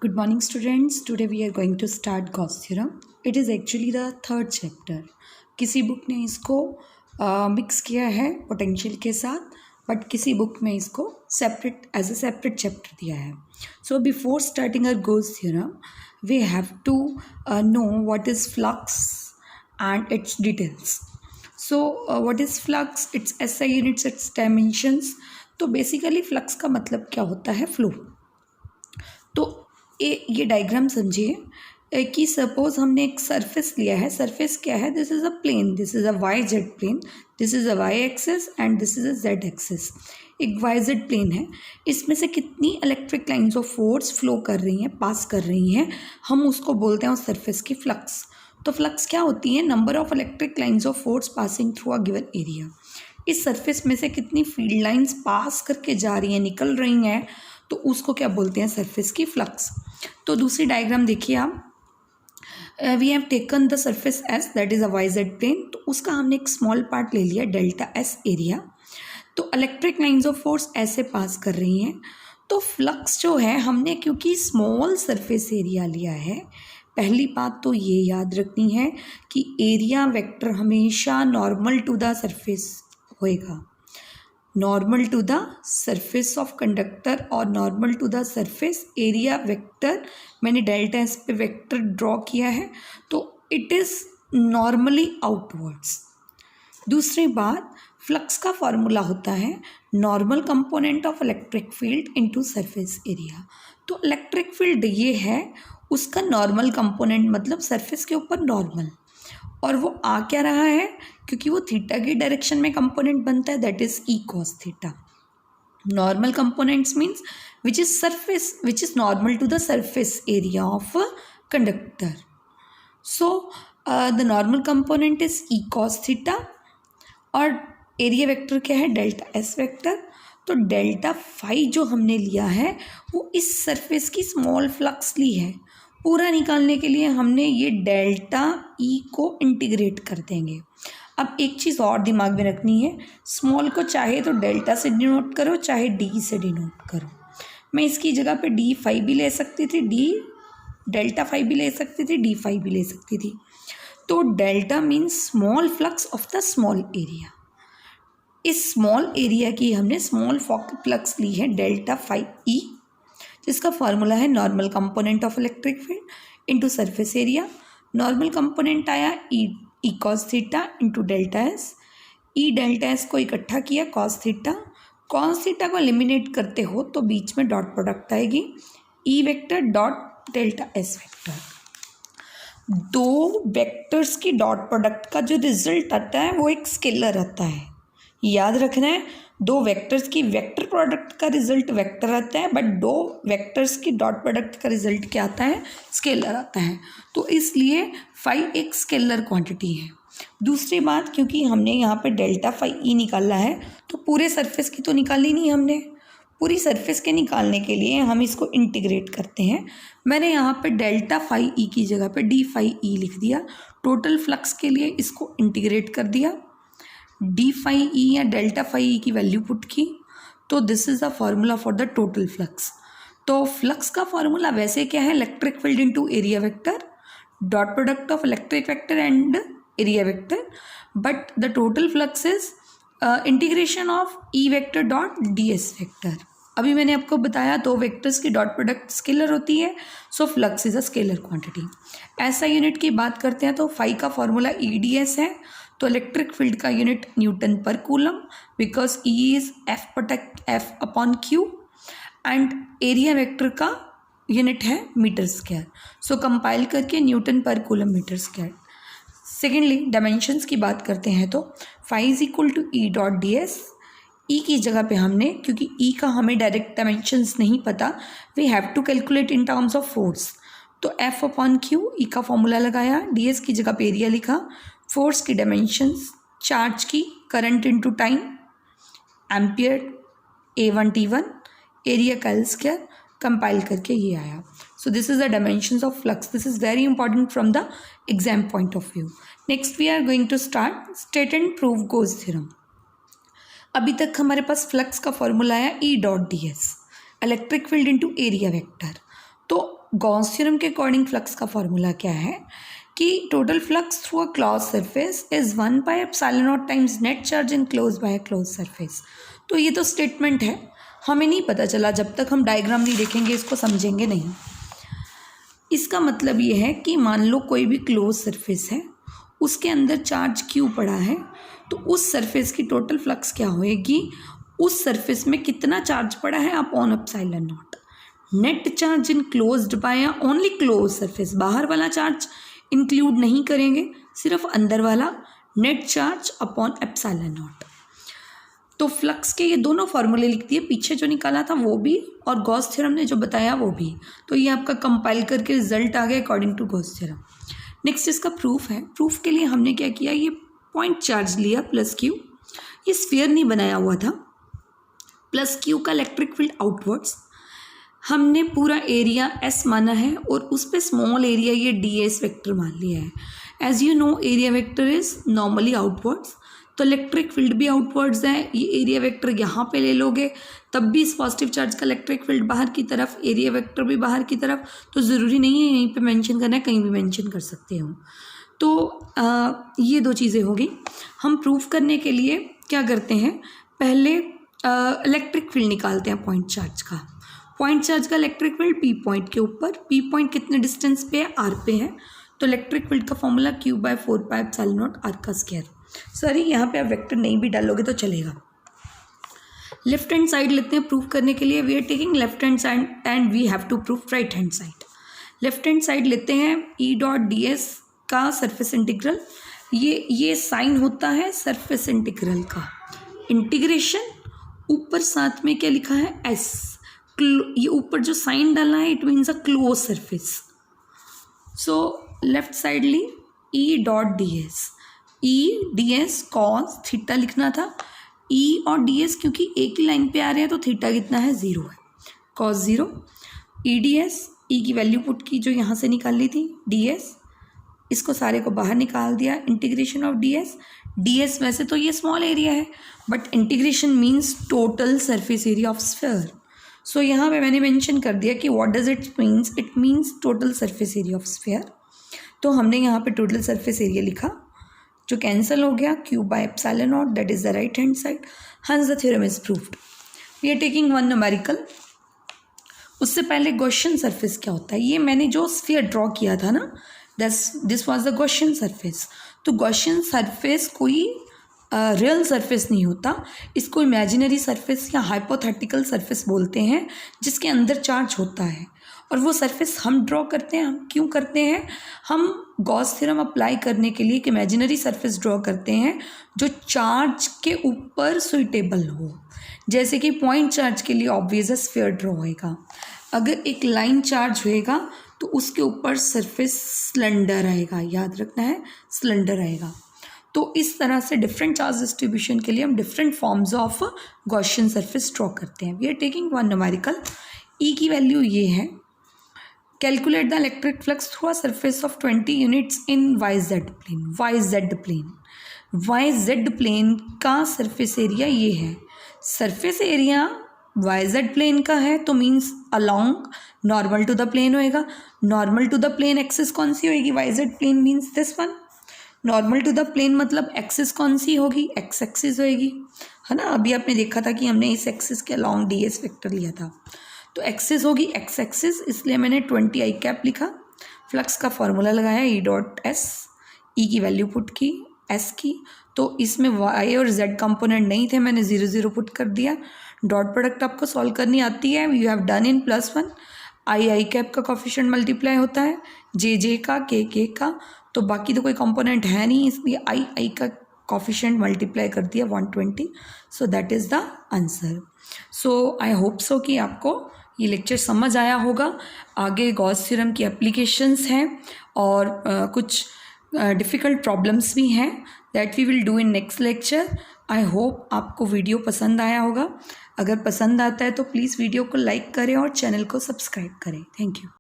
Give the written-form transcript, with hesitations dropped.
Good morning, students. Today we are going to start Gauss theorem. It is actually the third chapter. किसी book ने इसको mix किया है potential के साथ, बट किसी बुक में इसको separate as a separate chapter दिया है. So before starting uh Gauss theorem, we have to know what is flux and its details. So what is flux? Its SI units, its dimensions. तो basically flux का मतलब क्या होता है? Flow. तो ये डायग्राम समझिए कि सपोज हमने एक सरफेस लिया है. सरफेस क्या है? This is a plane, this is a Y Z plane, this is a Y axis and this is a Z axis. एक वाई जेड प्लेन है. इसमें से कितनी electric lines of force flow कर रही हैं, पास कर रही हैं, हम उसको बोलते हैं उस सरफेस की फ्लक्स. तो फ्लक्स क्या होती है? Number of electric lines of force passing through a given area. इस सरफेस में से कितनी फील्ड लाइंस पास करके जा रही हैं, निकल रही हैं, तो उसको क्या बोलते हैं? सरफेस की फ्लक्स. तो दूसरी डायग्राम देखिए आप. We have taken the surface S, that is a Y Z plane. तो उसका हमने एक स्मॉल पार्ट ले लिया, डेल्टा एस एरिया. तो इलेक्ट्रिक लाइंस ऑफ फोर्स ऐसे पास कर रही हैं. तो फ्लक्स जो है, हमने क्योंकि स्मॉल सरफेस एरिया लिया है, पहली बात तो ये याद रखनी है कि एरिया वेक्टर हमेशा नॉर्मल टू द सरफेस होएगा. Normal to the surface of conductor और normal to the surface area vector. मैंने डेल्टा एस पे वेक्टर ड्रॉ किया है, तो इट इज़ नॉर्मली आउटवर्ड्स. दूसरी बात, फ्लक्स का फॉर्मूला होता है normal component of electric field into surface area. तो इलेक्ट्रिक फील्ड ये है, उसका नॉर्मल कंपोनेंट मतलब सरफेस के ऊपर नॉर्मल, और वो आ क्या रहा है? क्योंकि वो थीटा की डायरेक्शन में कंपोनेंट बनता है, that is E cos theta. Normal components means which is surface, which is normal to the surface area of conductor. So the normal component is E cos theta और area vector क्या है? Delta S vector. तो delta phi जो हमने लिया है वो इस सरफेस की स्मॉल फ्लक्स ली है. पूरा निकालने के लिए हमने ये डेल्टा ई को इंटीग्रेट कर देंगे. अब एक चीज़ और दिमाग में रखनी है, स्मॉल को चाहे तो डेल्टा से डिनोट करो, चाहे डी से डिनोट करो. मैं इसकी जगह पे डी फाई भी ले सकती थी, डी डेल्टा फाई भी ले सकती थी, डी फाई भी ले सकती थी. तो delta means small flux of the small area. इस स्मॉल एरिया की हमने स्मॉल फ्लक्स ली है डेल्टा फाई ई, जिसका फार्मूला है normal component of electric field into surface area. Normal component आया E cos theta into delta S. E delta S को इकट्ठा किया, कॉस थीटा. कॉस थीटा को एलिमिनेट करते हो तो बीच में डॉट प्रोडक्ट आएगी, E vector dot delta S vector. दो वेक्टर्स की डॉट प्रोडक्ट का जो रिजल्ट आता है वो एक स्केलर आता है. याद रखना है, दो वेक्टर्स की वेक्टर प्रोडक्ट का रिजल्ट वेक्टर आता है, बट दो वेक्टर्स की डॉट प्रोडक्ट का रिजल्ट क्या आता है? स्केलर आता है. तो इसलिए फाई एक स्केलर क्वांटिटी है. दूसरी बात, क्योंकि हमने यहाँ पे डेल्टा फाई ई निकाला है, तो पूरे सरफेस की तो निकाली नहीं हमने. पूरी सरफेस के निकालने के लिए हम इसको इंटीग्रेट करते हैं. मैंने यहाँ पे डेल्टा फाई ई की जगह पे डी फाई ई लिख दिया. टोटल फ्लक्स के लिए इसको इंटीग्रेट कर दिया, डी फाई ई या डेल्टा फाई ई की वैल्यू पुट की. तो this is the formula for the total flux. तो फ्लक्स का फार्मूला वैसे क्या है? Electric field into area vector, dot product of electric vector and area vector. But the total flux is integration of E vector dot D S vector. अभी मैंने आपको बताया दो वेक्टर्स की डॉट प्रोडक्ट स्केलर होती है, so flux is a scalar quantity. ऐसा unit की बात करते हैं तो फाई का फॉर्मूला ई डी एस है. तो इलेक्ट्रिक फील्ड का unit newton per coulomb, because E is F upon Q, and area vector का यूनिट है मीटर स्क्वायर. सो कंपाइल करके newton per coulomb metre square. Secondly, dimensions की बात करते हैं तो phi is equal to E dot D S. E की जगह पे हमने, क्योंकि ई का हमें डायरेक्ट डायमेंशंस नहीं पता, we have to calculate in terms of force. तो एफ अपॉन क्यू, ई का फॉर्मूला लगाया, डी एस की जगह पे एरिया लिखा, फोर्स की डायमेंशंस, चार्ज की, current into time, ampere, A1 T1, area का एल स्क्वायर, कंपाइल करके ये आया. So this is the dimensions of flux. This is very important from the exam point of view. Next we are going to start state and prove Gauss theorem. अभी तक हमारे पास flux का formula आया E dot D S, electric field into area vector. तो Gauss theorem के according flux का formula क्या है कि total flux through a close surface is 1/ε0 times net charge enclosed by close surface. तो ये तो स्टेटमेंट है, हमें नहीं पता चला, जब तक हम डायग्राम नहीं देखेंगे इसको समझेंगे नहीं। इसका मतलब ये है कि मान लो कोई भी क्लोज सरफेस है, उसके अंदर चार्ज क्यू पड़ा है, तो उस सरफेस की टोटल फ्लक्स क्या होएगी, उस सरफेस में कितना चार्ज पड़ा है upon epsilon naught. Net charge in closed by only close surface, बाहर वाला चार्ज इंक्लूड नहीं करेंगे, सिर्फ अंदर वाला net charge upon epsilon naught. तो फ्लक्स के ये दोनों फॉर्मूले लिख दिए, पीछे जो निकाला था वो भी और गॉस थ्योरम ने जो बताया वो भी। तो ये आपका कंपाइल करके रिजल्ट आ गया according to Gauss theorem. Next इसका प्रूफ है। प्रूफ के लिए हमने क्या किया, ये पॉइंट चार्ज लिया प्लस क्यू, ये स्फीयर नहीं बनाया हुआ था, प्लस क्यू का इलेक्ट्रिक फील्ड आउटवर्ड्स, हमने पूरा एरिया एस माना है और उस पर स्मॉल एरिया ये डी एस वेक्टर मान लिया है। As you know area vector is normally outwards, तो इलेक्ट्रिक फील्ड भी आउटवर्ड्स है, ये एरिया वेक्टर यहाँ पे ले लोगे तब भी इस पॉजिटिव चार्ज का इलेक्ट्रिक फील्ड बाहर की तरफ, एरिया वेक्टर भी बाहर की तरफ, तो ज़रूरी नहीं है यहीं पे मेंशन करना है, कहीं भी मेंशन कर सकते हो। तो ये दो चीज़ें हो गई। हम प्रूफ करने के लिए क्या करते हैं, पहले इलेक्ट्रिक फील्ड निकालते हैं पॉइंट चार्ज का। पॉइंट चार्ज का इलेक्ट्रिक फील्ड पी पॉइंट के ऊपर, पी पॉइंट कितने डिस्टेंस पे है, आर पे है, तो इलेक्ट्रिक फील्ड का फॉर्मूला Q/4πε0 आर का स्क्वायर। सॉरी यहाँ पे आप वेक्टर नहीं भी डालोगे तो चलेगा। लेफ्ट हैंड साइड लेते हैं प्रूफ करने के लिए, we are taking left hand side and we have to proof right hand side. Left hand side लेते हैं E.ds का सरफेस इंटीग्रल, ये साइन होता है सरफेस इंटीग्रल का, इंटीग्रेशन ऊपर साथ में क्या लिखा है S, ये ऊपर जो साइन डाला है it means a close surface. So left side ली E.ds, E.ds कॉस थीटा लिखना था, E और ds क्योंकि एक ही लाइन पे आ रहे हैं तो थीटा कितना है 0 है, cos 0, E.ds, E की वैल्यू पुट की जो यहाँ से निकाल ली थी, ds, इसको सारे को बाहर निकाल दिया, इंटीग्रेशन ऑफ ds वैसे तो ये स्मॉल एरिया है but integration means total surface area of sphere. So यहाँ पे मैंने मेंशन कर दिया कि what does it means, it means total surface area of sphere. तो हमने यहाँ पे टोटल सरफेस एरिया लिखा जो कैंसिल हो गया, Q/ε0 that is the right hand side, hence the theorem is proved. We are taking one numerical. उससे पहले गॉसियन सरफेस क्या होता है, ये मैंने जो स्फीयर ड्रॉ किया था ना, this was the Gaussian surface. तो गॉसियन सरफेस कोई रियल सरफेस नहीं होता, इसको इमेजिनरी सरफेस या हाइपोथेटिकल सरफेस बोलते हैं जिसके अंदर चार्ज होता है। और वो सरफेस हम ड्रॉ करते हैं, हम क्यों करते हैं, हम गॉस थ्योरम अप्लाई करने के लिए एक इमेजिनरी सरफेस ड्रॉ करते हैं जो चार्ज के ऊपर सुइटेबल हो। जैसे कि पॉइंट चार्ज के लिए ऑब्वियस स्फीयर ड्रॉ होएगा, अगर एक लाइन चार्ज होएगा तो उसके ऊपर सरफेस स्लेंडर आएगा, याद रखना है स्लेंडर आएगा। तो इस तरह से डिफरेंट चार्ज डिस्ट्रीब्यूशन के लिए हम different forms of Gaussian surface draw करते हैं। We are taking one numerical, E की वैल्यू ये है, calculate the electric flux through a surface of 20 units in YZ plane. YZ plane का सरफेस एरिया ये है, सरफेस एरिया YZ प्लेन का है तो means along normal to the plane होएगा। Normal to the plane axis कौन सी होएगी, YZ plane means this one. Normal to the plane मतलब एक्सिस कौन सी होगी, एक्स एक्सिस होएगी, है ना। अभी आपने देखा था कि हमने इस एक्सिस के अलोंग ds वेक्टर लिया था, तो एक्सिस होगी एक्स एक्सिस, इसलिए मैंने 20 i कैप लिखा। फ्लक्स का फॉर्मूला लगाया E.s, E की वैल्यू पुट की S की, तो इसमें y और z कंपोनेंट नहीं थे, मैंने 0 0 पुट कर दिया। डॉट प्रोडक्ट आपको सॉल्व करनी आती है, you have done in +1। i cap का कोफिशिएंट मल्टीप्लाई होता है j का, k का, तो बाकी तो कोई कंपोनेंट है नहीं, इसलिए i का कोफिशिएंट मल्टीप्लाई कर दिया 120। So that is the answer. So I hope so कि आपको ये लेक्चर समझ आया होगा। आगे गॉस थ्योरम की एप्लीकेशंस हैं और कुछ डिफ़िकल्ट प्रॉब्लम्स भी हैं that we will do in next lecture. I hope आपको वीडियो पसंद आया होगा। अगर पसंद आता है तो प्लीज़ वीडियो को लाइक करें और चैनल को सब्सक्राइब करें। Thank you.